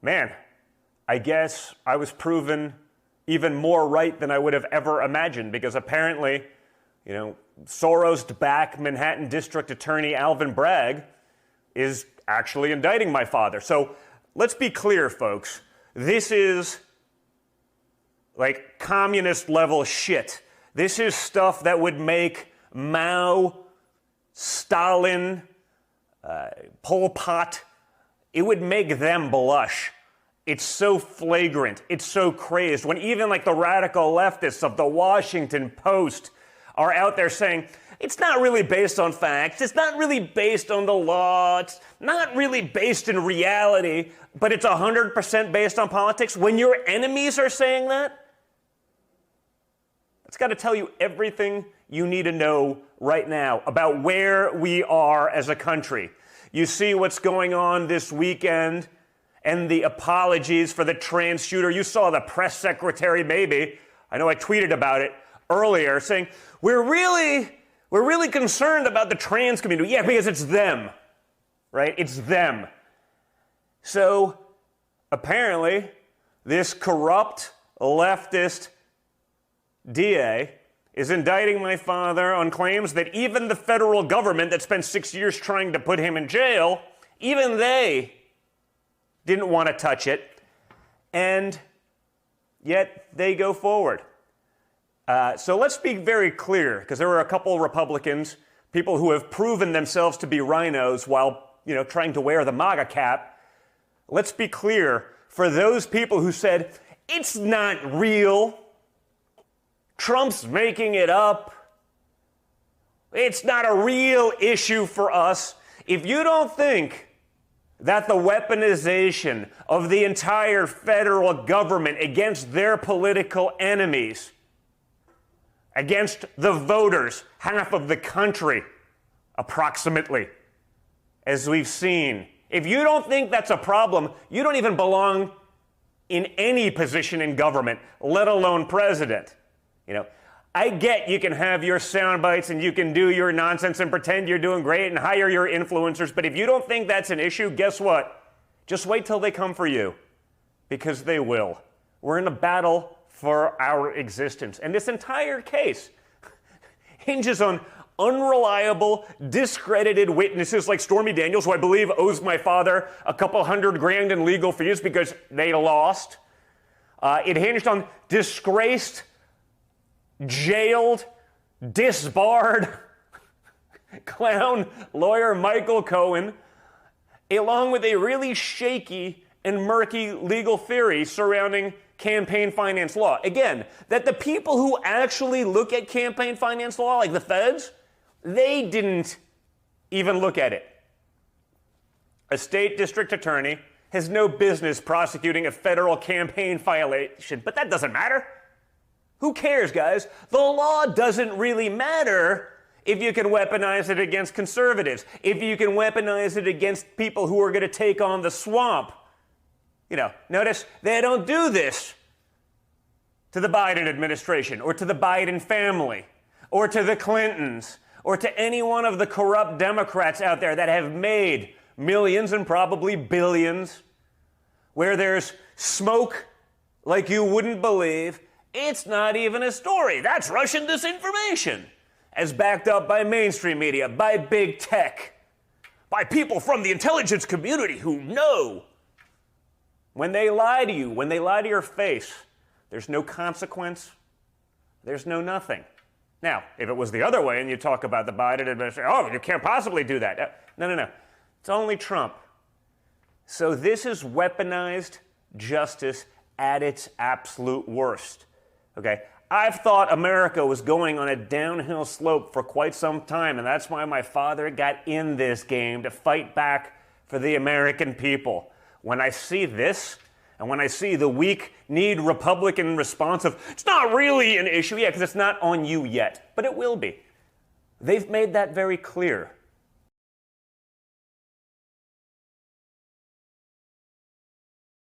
man, I guess I was proven even more right than I would have ever imagined, because apparently, Soros-backed Manhattan District Attorney Alvin Bragg is actually indicting my father. So let's be clear, folks. This is like communist level shit. This is stuff that would make Mao, Stalin, Pol Pot, it would make them blush. It's so flagrant. It's so crazed. When even like the radical leftists of the Washington Post are out there saying, it's not really based on facts, it's not really based on the law, it's not really based in reality, but it's 100% based on politics. When your enemies are saying that, it's got to tell you everything you need to know right now about where we are as a country. You see what's going on this weekend and the apologies for the trans shooter. You saw the press secretary, maybe. I know I tweeted about it earlier, saying, we're really concerned about the trans community. Yeah, because it's them, right? It's them. So apparently, this corrupt leftist DA is indicting my father on claims that even the federal government that spent 6 years trying to put him in jail, even they didn't want to touch it, and yet they go forward. So let's be very clear, because there were a couple Republicans, people who have proven themselves to be rhinos while, trying to wear the MAGA cap. Let's be clear, for those people who said, it's not real, Trump's making it up, it's not a real issue for us. If you don't think that the weaponization of the entire federal government against their political enemies, against the voters, half of the country, approximately, as we've seen, if you don't think that's a problem, you don't even belong in any position in government, let alone president. I get you can have your sound bites and you can do your nonsense and pretend you're doing great and hire your influencers, but if you don't think that's an issue, guess what? Just wait till they come for you, because they will. We're in a battle for our existence, and this entire case hinges on unreliable, discredited witnesses like Stormy Daniels, who I believe owes my father a couple $100,000 in legal fees because they lost. It hinged on disgraced, jailed, disbarred clown lawyer Michael Cohen, along with a really shaky and murky legal theory surrounding campaign finance law. Again, that the people who actually look at campaign finance law, like the feds, they didn't even look at it. A state district attorney has no business prosecuting a federal campaign violation, but that doesn't matter. Who cares, guys? The law doesn't really matter if you can weaponize it against conservatives, if you can weaponize it against people who are going to take on the swamp. Notice they don't do this to the Biden administration or to the Biden family or to the Clintons or to any one of the corrupt Democrats out there that have made millions and probably billions, where there's smoke like you wouldn't believe. It's not even a story. That's Russian disinformation, as backed up by mainstream media, by big tech, by people from the intelligence community who know. When they lie to you, when they lie to your face, there's no consequence, there's no nothing. Now, if it was the other way and you talk about the Biden administration, oh, you can't possibly do that. No. It's only Trump. So this is weaponized justice at its absolute worst. Okay, I've thought America was going on a downhill slope for quite some time, and that's why my father got in this game, to fight back for the American people. When I see this, and when I see the weak-kneed Republican response of, it's not really an issue, yeah, because it's not on you yet, but it will be. They've made that very clear.